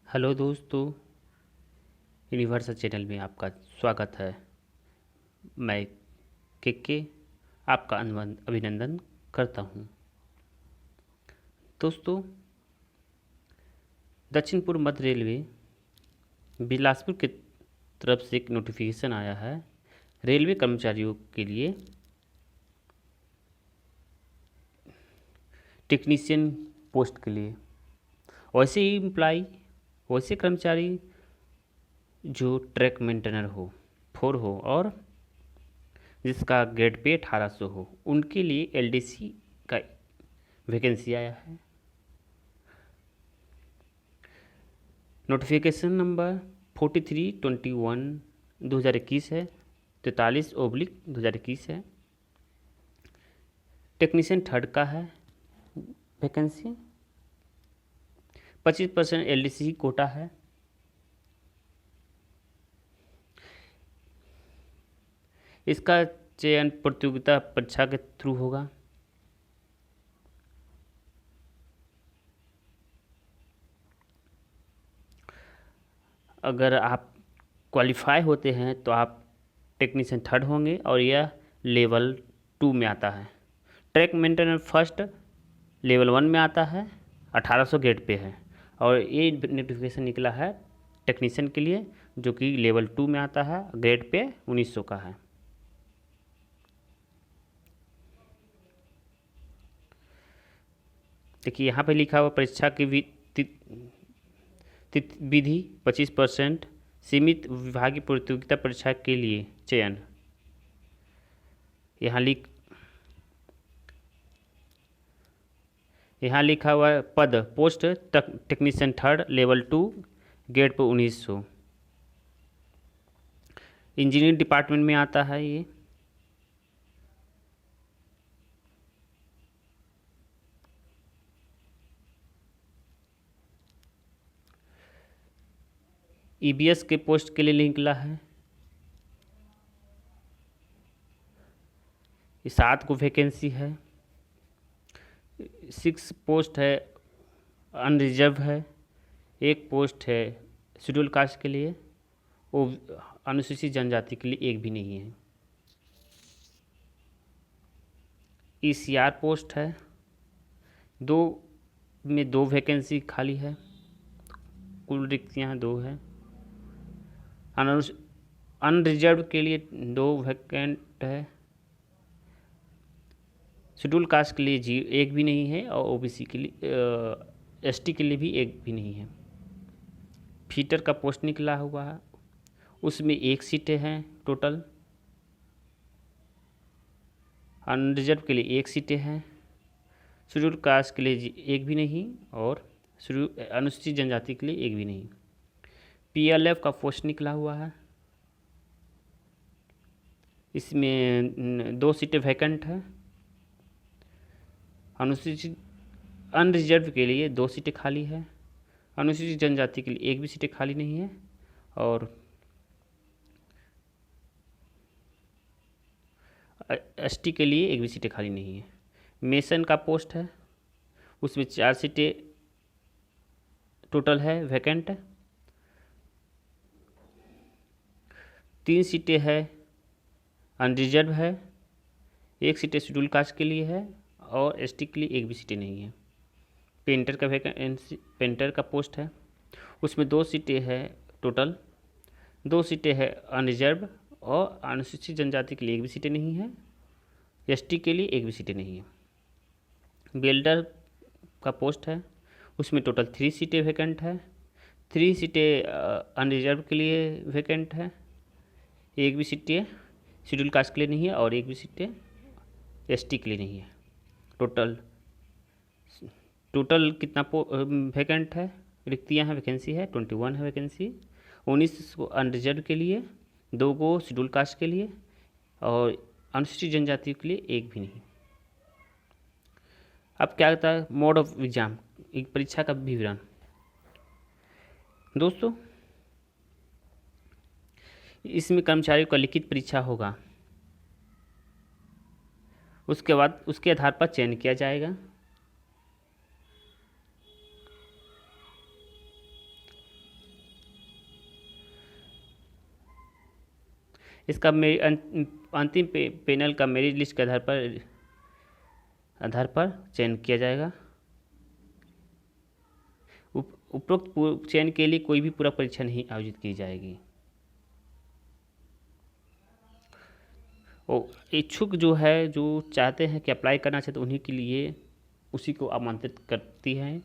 Hello दोस्तों, universal channel में आपका स्वागत है। मैं के आपका अभिनंदन करता हूं। दोस्तों, दक्षिण पूर्व मध्य रेलवे बिलासपुर की तरफ से एक नोटिफिकेशन आया है रेलवे कर्मचारियों के लिए टेक्नीशियन पोस्ट के लिए। वैसे ही एम्प्लाई, वैसे कर्मचारी जो ट्रैक मेंटेनर हो, 4 हो और जिसका ग्रेड पे 1800 हो, उनके लिए एलडीसी का वैकेंसी आया है। नोटिफिकेशन नंबर 4321 2021 है, 43/2021 है। टेक्नीशियन थर्ड का है वैकेंसी। 25% एलडीसी कोटा है। इसका चयन प्रतियोगिता परीक्षा के थ्रू होगा। अगर आप क्वालिफाई होते हैं तो आप टेक्नीशियन थर्ड होंगे और यह लेवल 2 में आता है। ट्रैक मेंटेनर फर्स्ट लेवल 1 में आता है, 1800 ग्रेड पे है। और ये नोटिफिकेशन निकला है टेक्नीशियन के लिए जो कि लेवल 2 में आता है, ग्रेड पे 1900 का है। देखिए यहाँ पे लिखा हुआ परीक्षा की विधि 25% सीमित विभागीय प्रतियोगिता परीक्षा के लिए चयन। यहाँ लिखा हुआ है पद post technician third level 2 grade पर 1900। इंजीनियरिंग डिपार्टमेंट में आता है ये। ईबीएस के पोस्ट के लिए निकला है। ये 7 को वैकेंसी है। 6 पोस्ट है अनरिजर्व है। 1 पोस्ट है शेड्यूल कास्ट के लिए, वो अनुसूचित जनजाति के लिए एक भी नहीं है। ईसीआर पोस्ट है, 2 वैकेंसी खाली है, कुल रिक्तियाँ 2 है। अनरिजर्व के लिए 2 वैकेंट है। शेड्यूल कास्ट के लिए एक भी नहीं है और ओबीसी के लिए एसटी के लिए भी एक भी नहीं है। फीटर का पोस्ट निकला हुआ है, उसमें 1 सीटें हैं टोटल। अनरिजर्व के लिए 1 सीटें हैं। शेड्यूल कास्ट के लिए एक भी नहीं और अनुसूचित जनजाति के लिए एक भी नहीं। पीएलएफ का पोस्ट निकला हुआ है, इसमें 2 सीटें वैकेंट है। अनुसूचित अनरिजर्व के लिए 2 सीटें खाली है। अनुसूचित जनजाति के लिए एक भी सीटें खाली नहीं है और एसटी के लिए एक भी सीटें खाली नहीं है। मेसन का पोस्ट है, उसमें 4 सीटें टोटल है वैकेंट। 3 सीटें है अनरिजर्व है, 1 सीटें शेड्यूल कास्ट के लिए है और एसटी के लिए एक भी सीटें नहीं है। पेंटर का पोस्ट है, उसमें 2 सीटें है टोटल। 2 सीटें है अनरिजर्व और अनुसूचित जनजाति के लिए एक भी सीटें नहीं है। एसटी के लिए एक भी सीटें नहीं है। वेल्डर का पोस्ट है, उसमें टोटल 3 सीटें वैकेंट है। 3 सीटें अनरिजर्व के लिए वैकेंट है, एक भी सीटें शेड्यूल कास्ट के लिए नहीं है और एक भी सीटें एसटी के लिए नहीं है। टोटल कितना वैकेंट है, रिक्तियाँ हैं, वैकेंसी है 21 है वैकेंसी। 19 को अनरिजर्व के लिए, 2 को शेड्यूल कास्ट के लिए और अनुसूचित जनजाति के लिए एक भी नहीं। अब क्या होता है मोड ऑफ एग्जाम, एक परीक्षा का विवरण। दोस्तों, इसमें कर्मचारियों का लिखित परीक्षा होगा, उसके बाद उसके आधार पर चयन किया जाएगा। इसका अंतिम पैनल का मेरिट लिस्ट के आधार पर चयन किया जाएगा। उपरोक्त चयन के लिए कोई भी पूरक परीक्षा नहीं आयोजित की जाएगी। और इच्छुक जो है, जो चाहते हैं कि अप्लाई करना चाहते, उन्हीं के लिए उसी को आमंत्रित करती है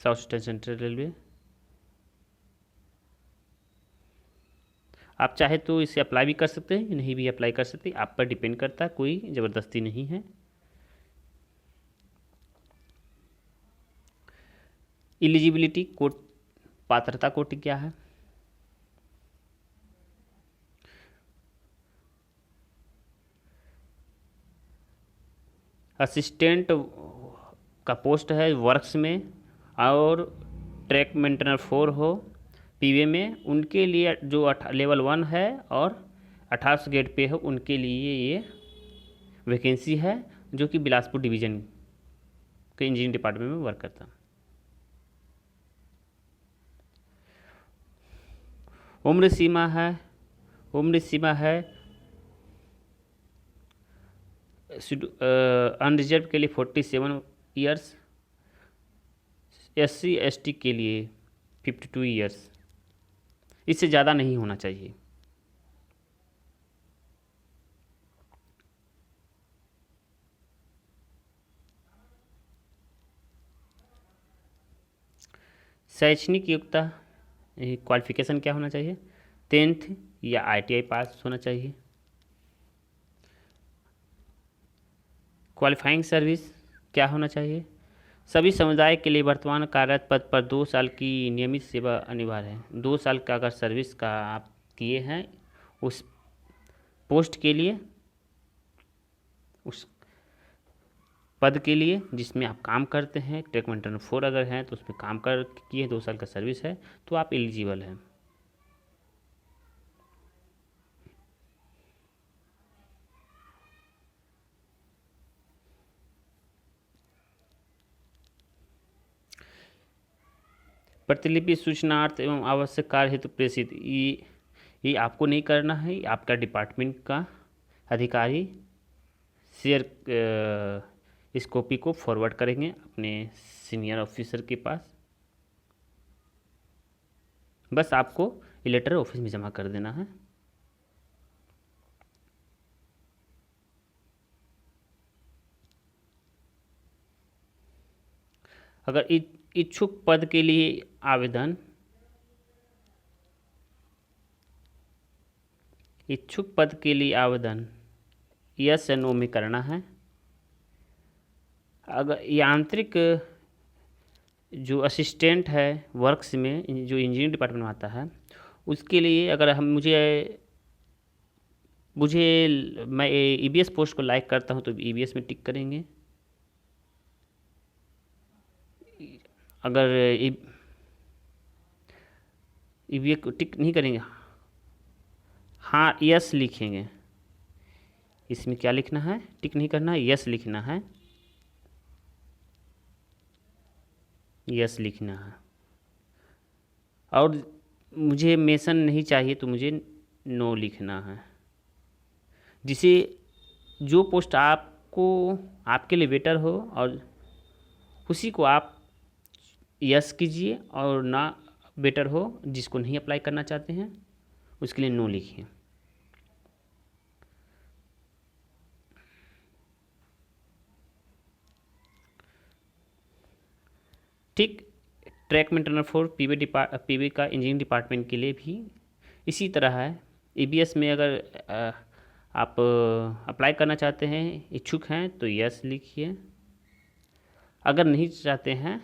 साउथ ईस्टर्न सेंट्रल रेलवे। आप चाहे तो इसे अप्लाई भी कर सकते हैं, नहीं भी अप्लाई कर सकते, आप पर डिपेंड करता है, कोई ज़बरदस्ती नहीं है। एलिजिबिलिटी कोड, पात्रता कोटि क्या है? असिस्टेंट का पोस्ट है वर्क्स में और ट्रैक मेंटेनर 4 हो पीवे में, उनके लिए जो लेवल 1 है और 1800 गेट पे हो, उनके लिए ये वैकेंसी है, जो कि बिलासपुर डिवीज़न के इंजीनियरिंग डिपार्टमेंट में वर्क करता। उम्र सीमा है अनरिजर्व के लिए 47 ईयर्स, SC ST के लिए 52 ईयर्स, इससे ज़्यादा नहीं होना चाहिए। शैक्षणिक योग्यता क्वालिफिकेशन क्या होना चाहिए? 10th या ITI पास होना चाहिए। क्वालिफाइंग सर्विस क्या होना चाहिए? सभी समुदाय के लिए वर्तमान कार्यरत पद पर 2 साल की नियमित सेवा अनिवार्य है। 2 साल का अगर सर्विस का आप किए हैं उस पोस्ट के लिए, उस पद के लिए जिसमें आप काम करते हैं, ट्रैक मेंटेनर 4 अगर हैं तो उसमें काम कर किए 2 साल का सर्विस है, तो आप एलिजिबल हैं। प्रतिलिपि सूचनार्थ एवं आवश्यक कार्य हेतु प्रेषित, ये आपको नहीं करना है, आपका डिपार्टमेंट का अधिकारी शेयर इस कॉपी को फॉरवर्ड करेंगे अपने सीनियर ऑफिसर के पास। बस आपको ये लेटर ऑफिस में जमा कर देना है। अगर इच्छुक पद के लिए आवेदन यस या नो में करना है। अगर यांत्रिक जो असिस्टेंट है वर्क्स में, जो इंजीनियरिंग डिपार्टमेंट में आता है, उसके लिए अगर हम मैं EBS पोस्ट को लाइक करता हूं तो EBS में टिक करेंगे। अगर EBS को टिक नहीं करेंगे, हाँ यस लिखेंगे। इसमें क्या लिखना है? टिक नहीं करना है, यस लिखना है, यस लिखना है। और मुझे मेंशन नहीं चाहिए तो मुझे नो लिखना है। जिसे जो पोस्ट आपके लिए बेटर हो और उसी को आप यस कीजिए, और ना बेटर हो जिसको नहीं अप्लाई करना चाहते हैं उसके लिए नो लिखिए। ठीक ट्रैक मेंटेनर 4 पीवी का इंजीनियरिंग डिपार्टमेंट के लिए भी इसी तरह है। EBS में अगर आप अप्लाई करना चाहते हैं, इच्छुक हैं, तो यस लिखिए। अगर नहीं चाहते हैं,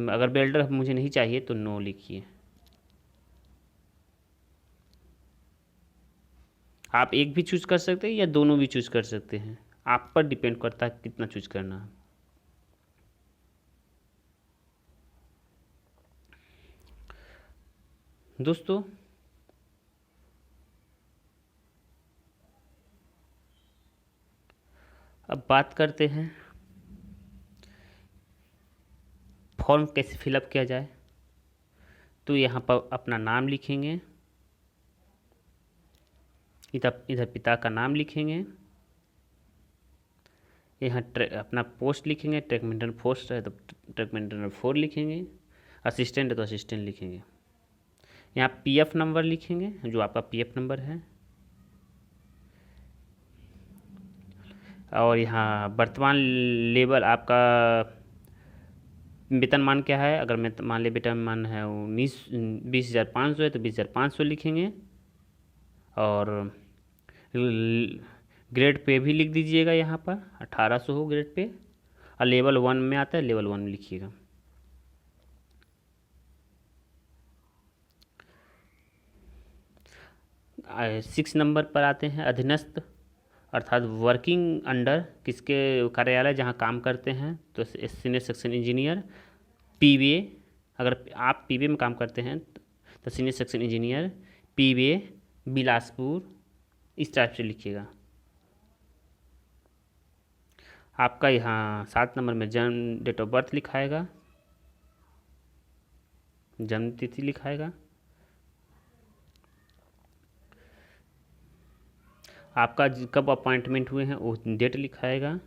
अगर वेल्डर मुझे नहीं चाहिए तो नो लिखिए। आप एक भी चूज कर सकते हैं या दोनों भी चूज कर सकते हैं, आप पर डिपेंड करता है कितना चूज करना है। दोस्तों अब बात करते हैं फॉर्म कैसे फिलअप किया जाए। तो यहाँ पर अपना नाम लिखेंगे, इधर इधर पिता का नाम लिखेंगे, यहाँ अपना पोस्ट लिखेंगे, ट्रैक मेंटेनर पोस्ट है तो ट्रैक मेंटेनर 4 लिखेंगे, असिस्टेंट है तो असिस्टेंट लिखेंगे। यहाँ पीएफ नंबर लिखेंगे, जो आपका पीएफ नंबर है, और यहाँ वर्तमान लेवल आपका वेतनमान क्या है। अगर मैं मान ले वेतनमान है 20,500 है तो 20,500 लिखेंगे, और ग्रेड पे भी लिख दीजिएगा, यहाँ पर 1800 हो ग्रेड पे, और लेवल 1 में आता है, लेवल 1 में लिखिएगा। सिक्स नंबर पर आते हैं, अधीनस्थ अर्थात वर्किंग अंडर किसके कार्यालय जहाँ काम करते हैं, तो सीनियर सेक्शन इंजीनियर पीवीए। अगर आप पीवीए में काम करते हैं तो senior section engineer PVA Bilaspur, इस टाइप से लिखिएगा। आपका यहाँ 7 नंबर में जन्म डेट ऑफ बर्थ लिखाएगा, जन्म तिथि लिखाएगा। आपका कब अपॉइंटमेंट हुए हैं वो डेट लिखाएगा।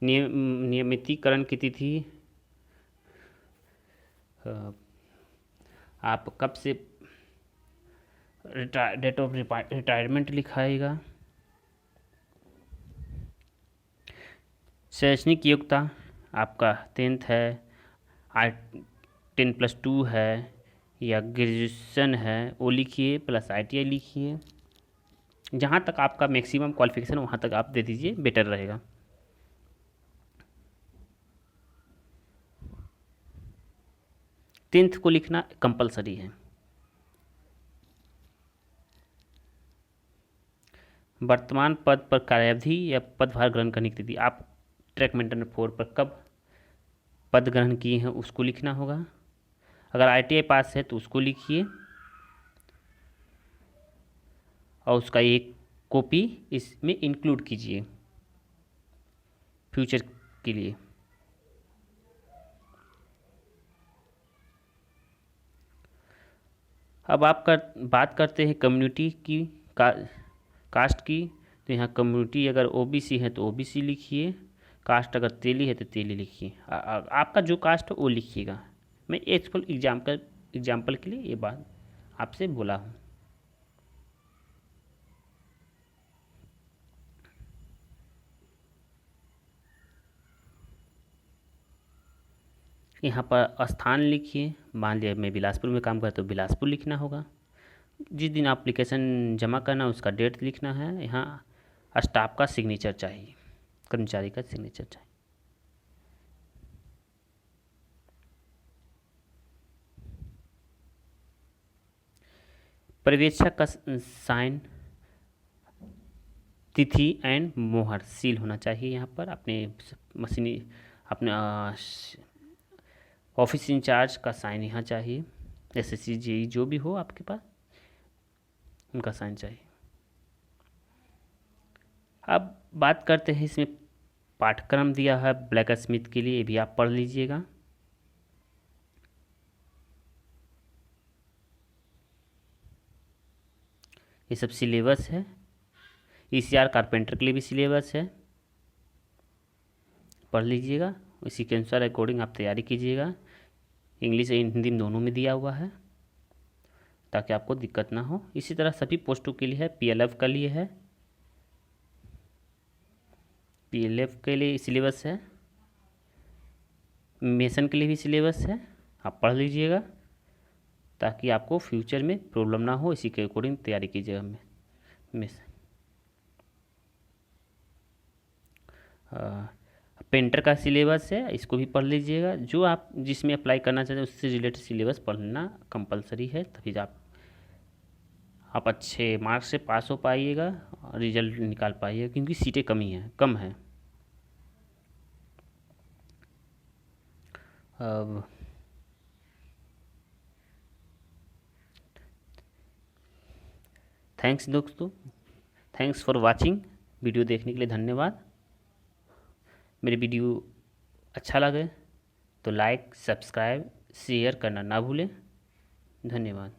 नियमितीकरण की तिथि, आप कब से डेट ऑफ रिटायरमेंट लिखाएगा। शैक्षणिक योग्यता आपका 10th है, आई 10+2 है, या ग्रेजुएशन है वो लिखिए, प्लस ITI लिखिए। जहाँ तक आपका मैक्सिमम क्वालिफिकेशन वहाँ तक आप दे दीजिए, बेटर रहेगा। टेंथ को लिखना कंपलसरी है। वर्तमान पद पर कार्यावधि या पदभार ग्रहण करने की तिथि, आप ट्रैक मेंटेनर 4 पर कब पद ग्रहण किए हैं उसको लिखना होगा। अगर ITI पास है तो उसको लिखिए, और उसका एक कॉपी इसमें इंक्लूड कीजिए फ्यूचर के लिए। अब आप बात करते हैं कम्युनिटी की, कास्ट की। तो यहाँ कम्युनिटी अगर OBC है तो OBC लिखिए, कास्ट अगर तेली है तो तेली लिखिए। आपका जो कास्ट हो वो लिखिएगा। मैं एक्चुअल एग्जाम्पल के लिए ये बात आपसे बोला हूँ। यहाँ पर स्थान लिखिए, मान लिया मैं बिलासपुर में काम करता हूँ तो बिलासपुर लिखना होगा। जिस दिन एप्लीकेशन जमा करना उसका डेट लिखना है। यहाँ स्टाफ का सिग्नेचर चाहिए, कर्मचारी का सिग्नेचर चाहिए। पर्यवेक्षक का साइन, तिथि एंड मोहर सील होना चाहिए। यहाँ पर अपने मशीनी अपने ऑफिस इंचार्ज का साइन यहाँ चाहिए। SSC JE जो भी हो आपके पास उनका साइन चाहिए। अब बात करते हैं, इसमें पाठ्यक्रम दिया है ब्लैक स्मिथ के लिए, ये भी आप पढ़ लीजिएगा। ये सब सिलेबस है। ECR कारपेंटर के लिए भी सिलेबस है, पढ़ लीजिएगा। इसी के अनुसार अकॉर्डिंग आप तैयारी कीजिएगा। इंग्लिश और हिंदी दोनों में दिया हुआ है ताकि आपको दिक्कत ना हो। इसी तरह सभी पोस्टों के लिए है। PLF के लिए है, PLF के लिए सिलेबस है। मेसन के लिए भी सिलेबस है, आप पढ़ लीजिएगा ताकि आपको फ्यूचर में प्रॉब्लम ना हो। इसी के अकॉर्डिंग तैयारी कीजिएगा। मेसन पेंटर का सिलेबस है, इसको भी पढ़ लीजिएगा। जो आप जिसमें अप्लाई करना चाहते हैं उससे रिलेटेड सिलेबस पढ़ना कंपलसरी है, तभी आप अच्छे मार्क्स से पास हो पाइएगा और रिजल्ट निकाल पाइएगा, क्योंकि सीटें कम हैं। अब थैंक्स दोस्तों, थैंक्स फॉर वाचिंग। वीडियो देखने के लिए धन्यवाद। मेरी वीडियो अच्छा लगे तो लाइक, सब्सक्राइब, शेयर करना ना भूलें। धन्यवाद।